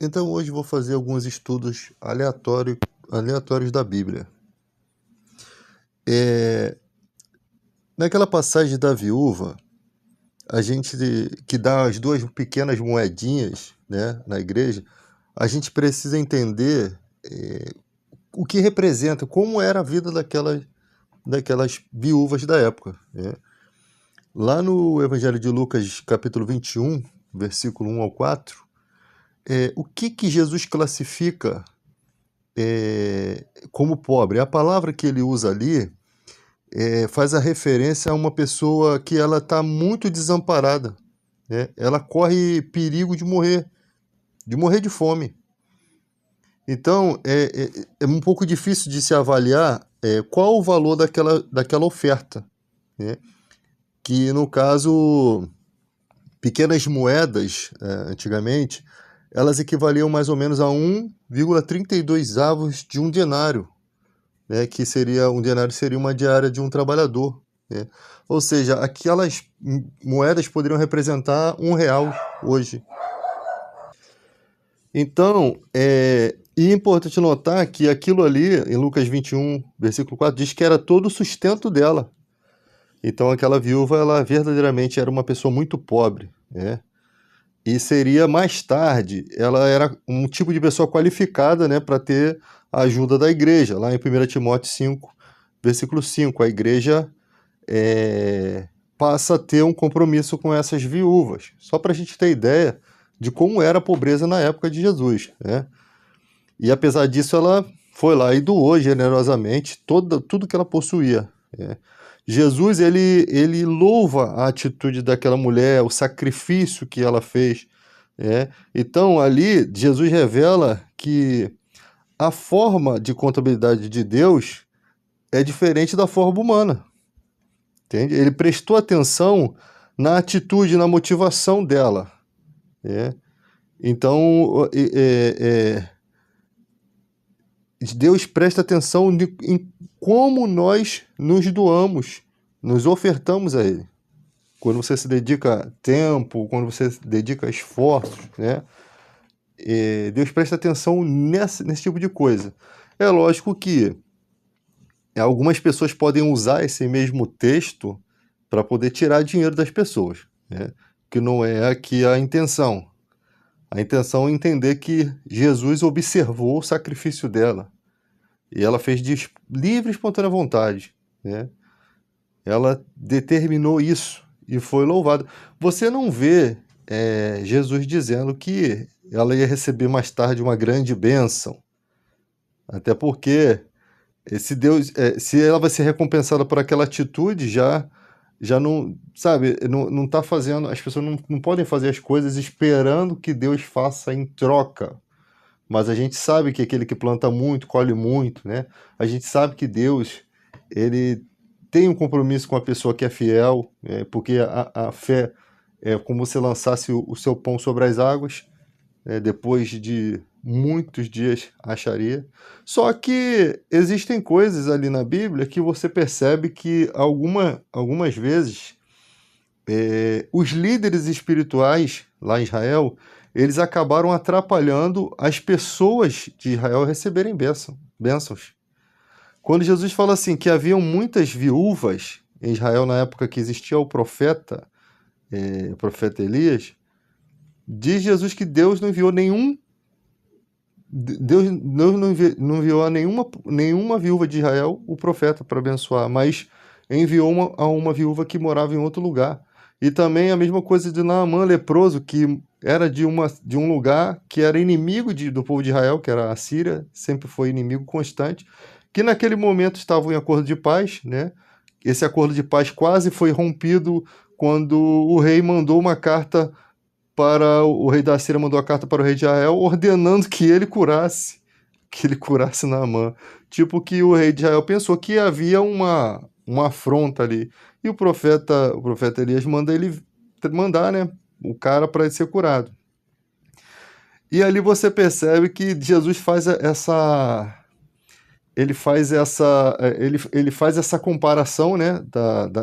Então hoje vou fazer alguns estudos aleatórios da Bíblia. Naquela passagem da viúva, a gente que dá as duas pequenas moedinhas, né, na igreja, a gente precisa entender o que representa, como era a vida daquelas viúvas da época, né? Lá no Evangelho de Lucas, capítulo 21, versículo 1 ao 4, o que Jesus classifica como pobre? A palavra que ele usa ali faz a referência a uma pessoa que ela está muito desamparada, né? Ela corre perigo de morrer de fome. Então, é um pouco difícil de se avaliar qual o valor daquela oferta, né? Que, no caso, pequenas moedas, antigamente, elas equivaliam mais ou menos a 1,32 avos de um denário, né? Que um denário seria uma diária de um trabalhador, né? Ou seja, aquelas moedas poderiam representar R$ 1 hoje. Então, é importante notar que aquilo ali, em Lucas 21, versículo 4, diz que era todo o sustento dela. Então, aquela viúva, ela verdadeiramente era uma pessoa muito pobre, né? E seria mais tarde, ela era um tipo de pessoa qualificada, né, para ter a ajuda da igreja. Lá em 1 Timóteo 5, versículo 5, a igreja passa a ter um compromisso com essas viúvas. Só para a gente ter ideia de como era a pobreza na época de Jesus, né? E apesar disso, ela foi lá e doou generosamente tudo que ela possuía, né? Jesus, ele louva a atitude daquela mulher, o sacrifício que ela fez, né? Então, ali, Jesus revela que a forma de contabilidade de Deus é diferente da forma humana, entende? Ele prestou atenção na atitude, na motivação dela, né? Então, Deus presta atenção em como nós nos doamos, nos ofertamos a Ele. Quando você se dedica tempo, quando você se dedica esforços, né? Deus presta atenção nesse tipo de coisa. É lógico que algumas pessoas podem usar esse mesmo texto para poder tirar dinheiro das pessoas, né? Que não é aqui a intenção. A intenção é entender que Jesus observou o sacrifício dela. E ela fez de livre e espontânea vontade, né? Ela determinou isso e foi louvada. Você não vê Jesus dizendo que ela ia receber mais tarde uma grande bênção. Até porque se ela vai ser recompensada por aquela atitude, já não, sabe, não tá fazendo, as pessoas não podem fazer as coisas esperando que Deus faça em troca. Mas a gente sabe que aquele que planta muito, colhe muito, né? A gente sabe que Deus, ele tem um compromisso com a pessoa que é fiel, porque a fé é como se lançasse o seu pão sobre as águas, depois de muitos dias acharia. Só que existem coisas ali na Bíblia que você percebe que algumas vezes os líderes espirituais lá em Israel, eles acabaram atrapalhando as pessoas de Israel receberem bênçãos. Quando Jesus fala assim que haviam muitas viúvas em Israel na época que existia o profeta Elias, diz Jesus que Deus não enviou não enviou a nenhuma viúva de Israel o profeta para abençoar, mas enviou a uma viúva que morava em outro lugar. E também a mesma coisa de Naamã, leproso, que era de um lugar que era inimigo do povo de Israel, que era a Síria, sempre foi inimigo constante, que naquele momento estavam em acordo de paz, né? Esse acordo de paz quase foi rompido quando o rei mandou uma carta o rei da Síria mandou a carta para o rei de Israel ordenando que ele curasse Naamã. Tipo que o rei de Israel pensou que havia uma afronta ali. E o profeta Elias mandar, né, o cara para ele ser curado. E ali você percebe que Jesus faz ele faz essa comparação, né,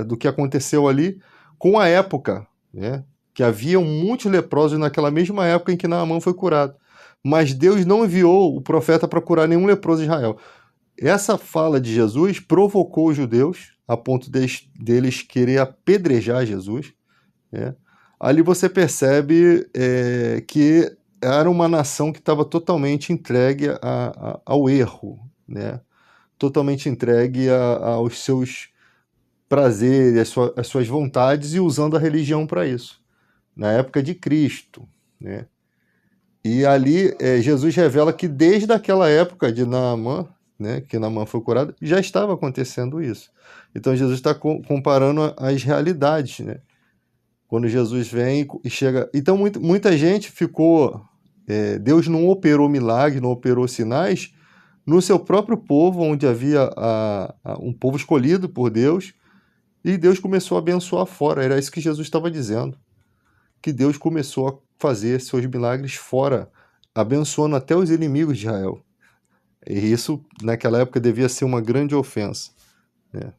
do que aconteceu ali com a época, né? Que haviam muitos leprosos naquela mesma época em que Naamã foi curado. mas Deus não enviou o profeta para curar nenhum leproso de Israel. Essa fala de Jesus provocou os judeus, a ponto deles querer apedrejar Jesus, né? Ali você percebe que era uma nação que estava totalmente entregue ao erro, né? Totalmente entregue aos seus prazeres, às suas vontades, e usando a religião para isso, na época de Cristo, né? E ali Jesus revela que desde aquela época de Naamã, né, que Naamã foi curado, já estava acontecendo isso. Então Jesus está comparando as realidades, né? Quando Jesus vem e chega... Então muita gente ficou... Deus não operou milagre, não operou sinais no seu próprio povo, onde havia um povo escolhido por Deus, e Deus começou a abençoar fora. Era isso que Jesus estava dizendo. Que Deus começou a fazer seus milagres fora, abençoando até os inimigos de Israel. E isso, naquela época, devia ser uma grande ofensa, né?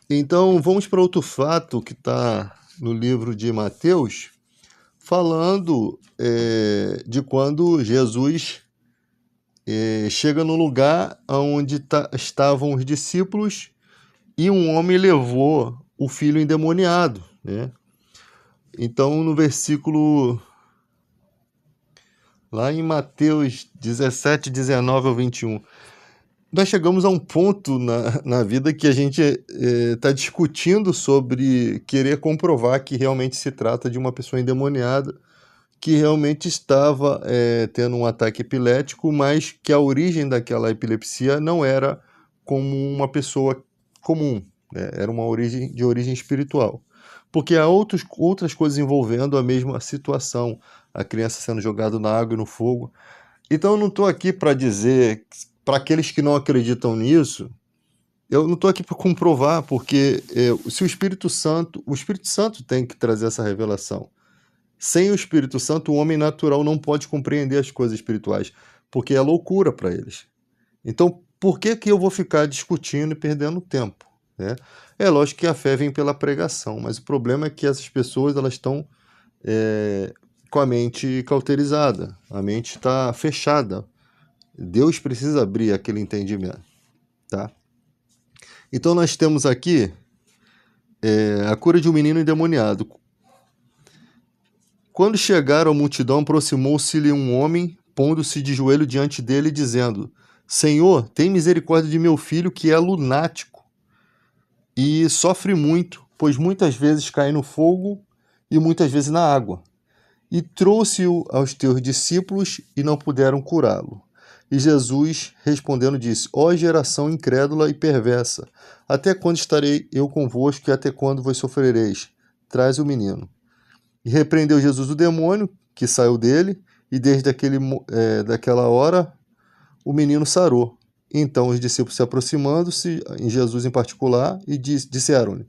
Então, vamos para outro fato que está no livro de Mateus, falando de quando Jesus chega no lugar onde estavam os discípulos e um homem levou o filho endemoniado, né? Então, no versículo... Lá em Mateus 17, 19 ao 21, nós chegamos a um ponto na vida que a gente está discutindo sobre querer comprovar que realmente se trata de uma pessoa endemoniada, que realmente estava tendo um ataque epilético, mas que a origem daquela epilepsia não era como uma pessoa comum, né? Era uma origem espiritual. Porque há outras coisas envolvendo a mesma situação, a criança sendo jogada na água e no fogo. Então eu não estou aqui para dizer, para aqueles que não acreditam nisso, eu não estou aqui para comprovar, porque se o Espírito Santo tem que trazer essa revelação. Sem o Espírito Santo, o homem natural não pode compreender as coisas espirituais, porque é loucura para eles. Então, por que eu vou ficar discutindo e perdendo tempo, né? É lógico que a fé vem pela pregação, mas o problema é que essas pessoas elas estão com a mente cauterizada, a mente está fechada. Deus precisa abrir aquele entendimento, tá? Então nós temos aqui a cura de um menino endemoniado. Quando chegaram à multidão, aproximou-se-lhe um homem, pondo-se de joelho diante dele, dizendo: Senhor, tem misericórdia de meu filho, que é lunático e sofre muito, pois muitas vezes cai no fogo e muitas vezes na água. E trouxe-o aos teus discípulos e não puderam curá-lo. E Jesus, respondendo, disse: Ó geração incrédula e perversa, até quando estarei eu convosco e até quando vos sofrereis? Traz o menino. E repreendeu Jesus o demônio, que saiu dele, e desde daquela hora o menino sarou. Então os discípulos se aproximando-se, em Jesus em particular, e disseram-lhe: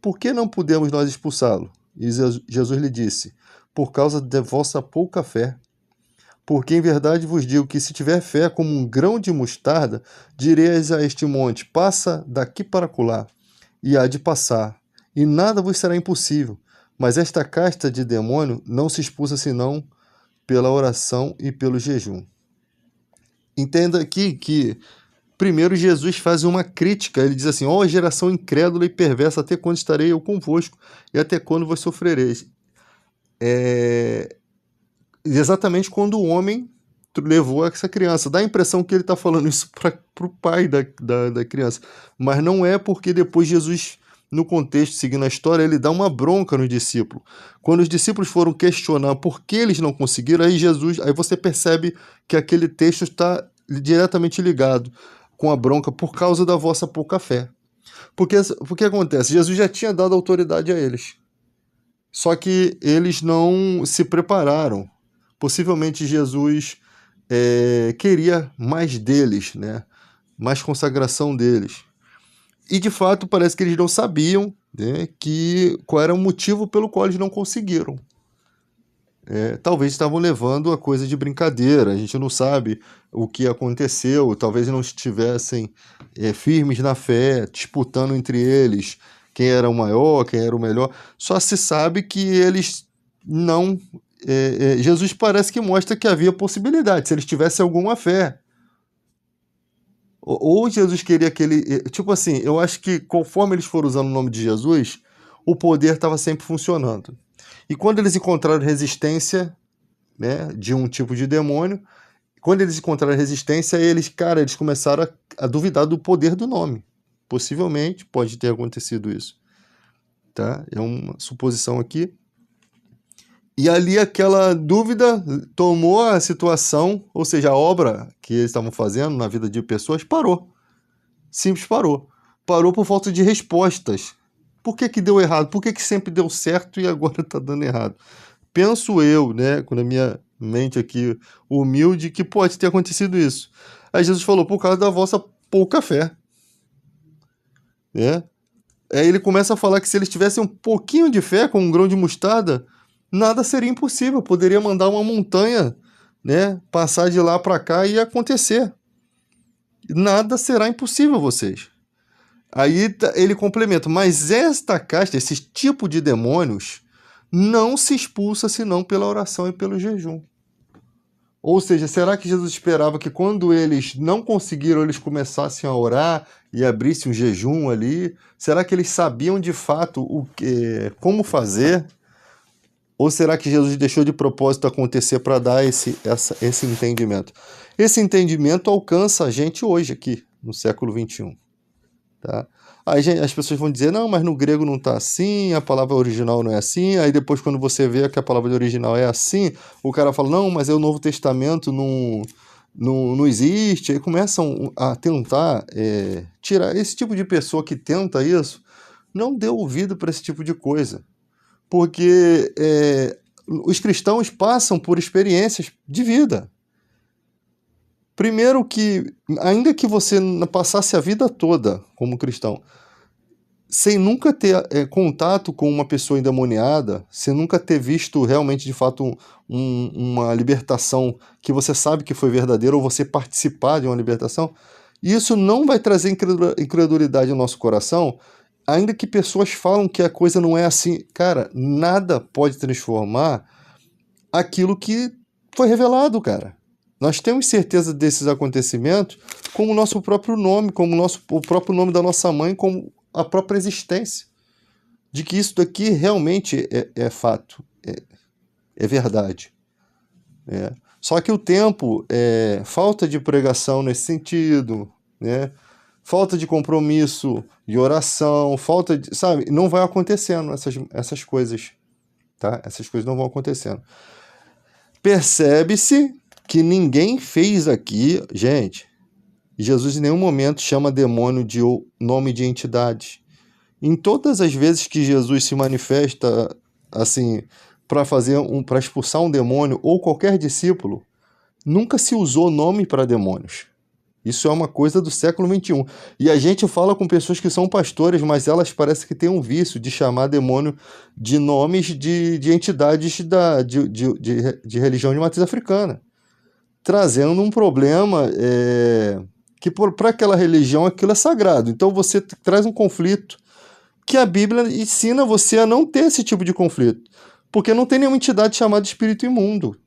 Por que não podemos nós expulsá-lo? E Jesus lhe disse: Por causa da vossa pouca fé. Porque em verdade vos digo que se tiver fé como um grão de mostarda, direis a este monte: passa daqui para acolá, e há de passar, e nada vos será impossível. Mas esta casta de demônio não se expulsa senão pela oração e pelo jejum. Entenda aqui que primeiro Jesus faz uma crítica, ele diz assim: ó geração incrédula e perversa, até quando estarei eu convosco e até quando vos sofrereis? Exatamente quando o homem levou essa criança. Dá a impressão que ele está falando isso para o pai da criança, mas não é, porque depois Jesus, no contexto, seguindo a história, ele dá uma bronca nos discípulos. Quando os discípulos foram questionar por que eles não conseguiram, aí você percebe que aquele texto está diretamente ligado com a bronca por causa da vossa pouca fé. Porque o que acontece? Jesus já tinha dado autoridade a eles, só que eles não se prepararam. Possivelmente Jesus queria mais deles, né? Mais consagração deles. E de fato parece que eles não sabiam, né, qual era o motivo pelo qual eles não conseguiram. Talvez estavam levando a coisa de brincadeira, a gente não sabe o que aconteceu, talvez não estivessem firmes na fé, disputando entre eles quem era o maior, quem era o melhor. Só se sabe que eles não Jesus parece que mostra que havia possibilidade, se eles tivessem alguma fé. Ou Jesus queria que ele... Tipo assim, eu acho que conforme eles foram usando o nome de Jesus, o poder estava sempre funcionando. E quando eles encontraram resistência, né, de um tipo de demônio, quando eles encontraram resistência, eles começaram a duvidar do poder do nome. Possivelmente pode ter acontecido isso. Tá? É uma suposição aqui. E ali aquela dúvida tomou a situação, ou seja, a obra que eles estavam fazendo na vida de pessoas parou. Simples parou. Parou por falta de respostas. Por que que deu errado? Por que que sempre deu certo e agora está dando errado? Penso eu, né, com a minha mente aqui humilde, que pode ter acontecido isso. Aí Jesus falou, por causa da vossa pouca fé. Né? Aí ele começa a falar que se eles tivessem um pouquinho de fé, com um grão de mostarda, nada seria impossível. Poderia mandar uma montanha, né, passar de lá para cá e ia acontecer. Nada será impossível a vocês. Aí ele complementa, mas esta casta, esse tipo de demônios, não se expulsa senão pela oração e pelo jejum. Ou seja, será que Jesus esperava que quando eles não conseguiram, eles começassem a orar e abrissem um jejum ali? Será que eles sabiam de fato como fazer? Ou será que Jesus deixou de propósito acontecer para dar esse entendimento? Esse entendimento alcança a gente hoje aqui, no século XXI. Tá? Aí as pessoas vão dizer, não, mas no grego não está assim, a palavra original não é assim. Aí depois, quando você vê que a palavra original é assim, o cara fala, não, mas o Novo Testamento não existe. Aí começam a tentar tirar. Esse tipo de pessoa que tenta isso, não dê ouvido para esse tipo de coisa. Porque os cristãos passam por experiências de vida. Primeiro que, ainda que você passasse a vida toda como cristão, sem nunca ter contato com uma pessoa endemoniada, sem nunca ter visto realmente, de fato, uma libertação que você sabe que foi verdadeira, ou você participar de uma libertação, isso não vai trazer incredulidade no nosso coração, ainda que pessoas falam que a coisa não é assim. Cara, nada pode transformar aquilo que foi revelado, cara. Nós temos certeza desses acontecimentos como o nosso próprio nome, como o próprio nome da nossa mãe, como a própria existência. De que isso daqui realmente é fato, é verdade. Só que o tempo, falta de pregação nesse sentido, né? Falta de compromisso, de oração, falta de... Sabe, não vai acontecendo essas coisas, tá? Essas coisas não vão acontecendo. Percebe-se que ninguém fez aqui, gente, Jesus em nenhum momento chama demônio de nome de entidade. Em todas as vezes que Jesus se manifesta assim para expulsar um demônio ou qualquer discípulo, nunca se usou nome para demônios. Isso é uma coisa do século XXI. E a gente fala com pessoas que são pastores, mas elas parecem que têm um vício de chamar demônio de nomes de entidades de religião de matriz africana, trazendo um problema que para aquela religião aquilo é sagrado. Então você traz um conflito que a Bíblia ensina você a não ter esse tipo de conflito, porque não tem nenhuma entidade chamada de espírito imundo,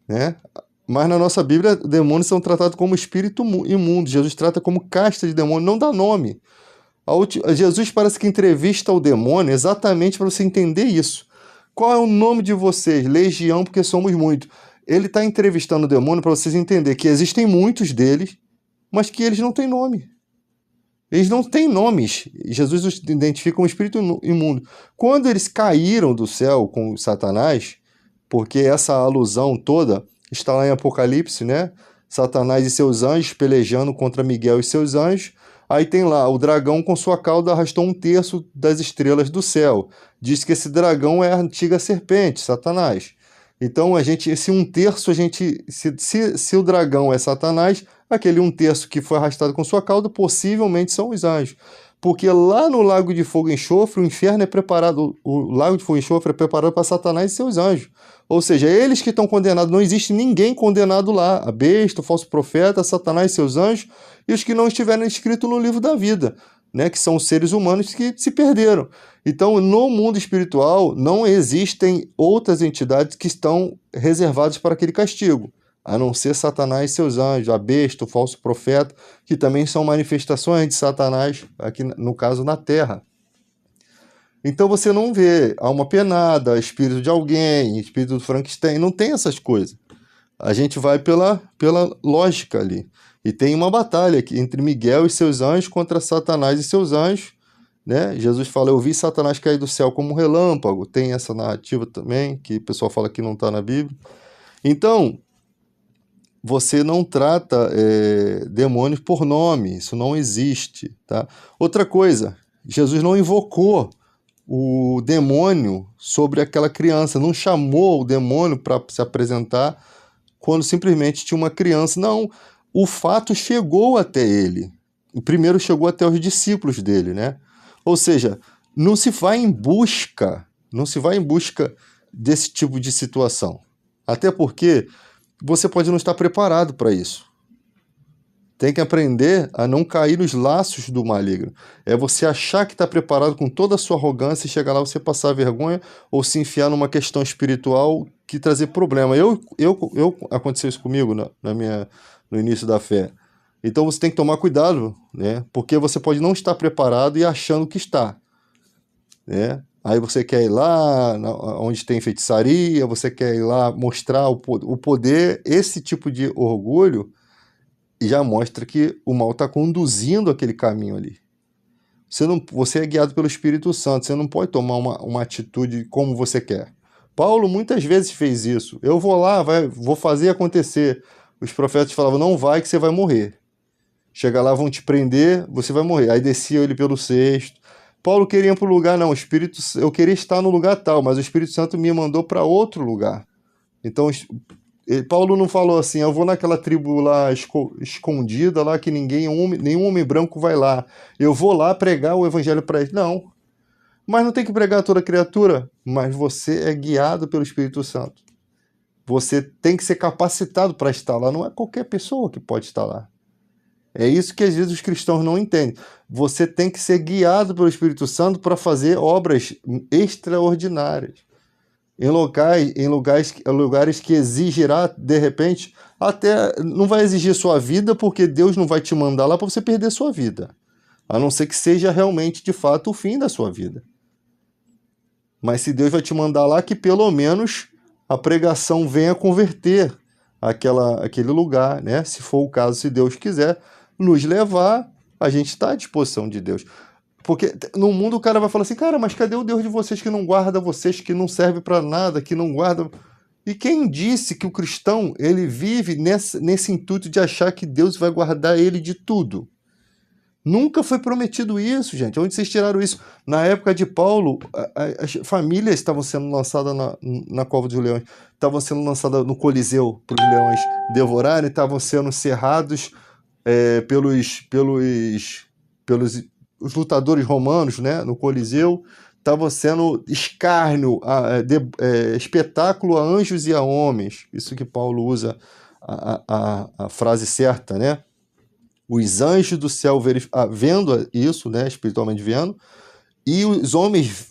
né? Mas na nossa Bíblia, demônios são tratados como espírito imundo. Jesus trata como casta de demônio, não dá nome. Jesus parece que entrevista o demônio exatamente para você entender isso. Qual é o nome de vocês? Legião, porque somos muitos. Ele está entrevistando o demônio para vocês entenderem que existem muitos deles, mas que eles não têm nome. Eles não têm nomes. Jesus os identifica como espírito imundo. Quando eles caíram do céu com Satanás, porque essa alusão toda está lá em Apocalipse, né? Satanás e seus anjos pelejando contra Miguel e seus anjos. Aí tem lá, o dragão com sua cauda arrastou 1/3 das estrelas do céu. Diz que esse dragão é a antiga serpente, Satanás. Então, esse 1/3, se o dragão é Satanás, aquele 1/3 que foi arrastado com sua cauda, possivelmente são os anjos. Porque lá no Lago de Fogo e Enxofre, o inferno é preparado, o Lago de Fogo e Enxofre é preparado para Satanás e seus anjos. Ou seja, eles que estão condenados, não existe ninguém condenado lá. A besta, o falso profeta, Satanás e seus anjos, e os que não estiverem escritos no livro da vida. né, que são os seres humanos que se perderam. Então, no mundo espiritual, não existem outras entidades que estão reservadas para aquele castigo, a não ser Satanás e seus anjos, a besta, o falso profeta, que também são manifestações de Satanás, aqui no caso na Terra. Então você não vê alma penada, espírito de alguém, espírito do Frankenstein, não tem essas coisas. A gente vai pela lógica ali. E tem uma batalha aqui entre Miguel e seus anjos contra Satanás e seus anjos, né? Jesus fala, eu vi Satanás cair do céu como um relâmpago. Tem essa narrativa também, que o pessoal fala que não está na Bíblia. Então, você não trata demônios por nome, isso não existe, tá? Outra coisa, Jesus não invocou o demônio sobre aquela criança, não chamou o demônio para se apresentar quando simplesmente tinha uma criança. Não, o fato chegou até ele. O primeiro chegou até os discípulos dele, né? Ou seja, não se vai em busca desse tipo de situação. Até porque você pode não estar preparado para isso. Tem que aprender a não cair nos laços do maligno. É você achar que está preparado com toda a sua arrogância e chegar lá você passar vergonha ou se enfiar numa questão espiritual que trazer problema. Aconteceu isso comigo no início da fé. Então você tem que tomar cuidado, né? Porque você pode não estar preparado e achando que está, né? Aí você quer ir lá onde tem feitiçaria, você quer ir lá mostrar o poder. Esse tipo de orgulho já mostra que o mal está conduzindo aquele caminho ali. Você é guiado pelo Espírito Santo, você não pode tomar uma atitude como você quer. Paulo muitas vezes fez isso. Eu vou lá, vou fazer acontecer. Os profetas falavam, não vai que você vai morrer. Chega lá, vão te prender, você vai morrer. Aí descia ele pelo cesto. Paulo queria ir para o lugar, não, eu queria estar no lugar tal, mas o Espírito Santo me mandou para outro lugar. Então, Paulo não falou assim, eu vou naquela tribo lá escondida, lá que nenhum homem branco vai lá. Eu vou lá pregar o evangelho para eles. Não. Mas não tem que pregar a toda criatura. Mas você é guiado pelo Espírito Santo. Você tem que ser capacitado para estar lá. Não é qualquer pessoa que pode estar lá. É isso que às vezes os cristãos não entendem. Você tem que ser guiado pelo Espírito Santo para fazer obras extraordinárias. Em lugares que exigirá, de repente, até não vai exigir sua vida, porque Deus não vai te mandar lá para você perder sua vida. A não ser que seja realmente, de fato, o fim da sua vida. Mas se Deus vai te mandar lá, que pelo menos a pregação venha converter aquele lugar, né? Se for o caso, se Deus quiser nos levar, a gente está à disposição de Deus. Porque no mundo o cara vai falar assim, cara, mas cadê o Deus de vocês que não guarda vocês, que não serve para nada, que não guarda... E quem disse que o cristão, ele vive nesse intuito de achar que Deus vai guardar ele de tudo? Nunca foi prometido isso, gente. Onde vocês tiraram isso? Na época de Paulo, as famílias estavam sendo lançadas na Cova dos Leões, estavam sendo lançadas no Coliseu para os leões devorarem, estavam sendo cerrados pelos os lutadores romanos, né, no Coliseu, estavam sendo escárnio, espetáculo a anjos e a homens. Isso que Paulo usa a frase certa, né? Os anjos do céu vendo isso, né, espiritualmente vendo, e os homens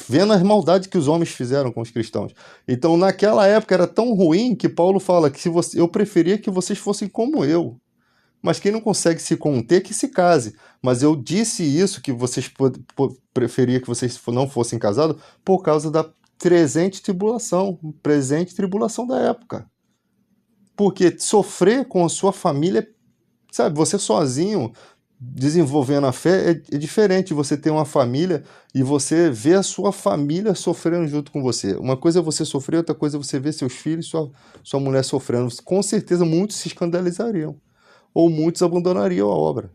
vendo as maldades que os homens fizeram com os cristãos. Então, naquela época era tão ruim que Paulo fala que eu preferia que vocês fossem como eu. Mas quem não consegue se conter, que se case. Mas eu disse isso, que vocês preferia que vocês não fossem casados, por causa da presente tribulação da época. Porque sofrer com a sua família, sabe, você sozinho, desenvolvendo a fé, é diferente. Você ter uma família e você ver a sua família sofrendo junto com você. Uma coisa é você sofrer, outra coisa é você ver seus filhos, sua mulher sofrendo. Com certeza muitos se escandalizariam. Ou muitos abandonariam a obra.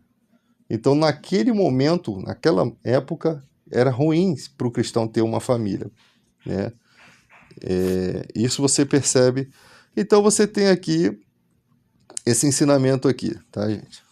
Então, naquele momento, naquela época, era ruim para o cristão ter uma família, né? Isso você percebe. Então, você tem aqui esse ensinamento aqui, tá, gente?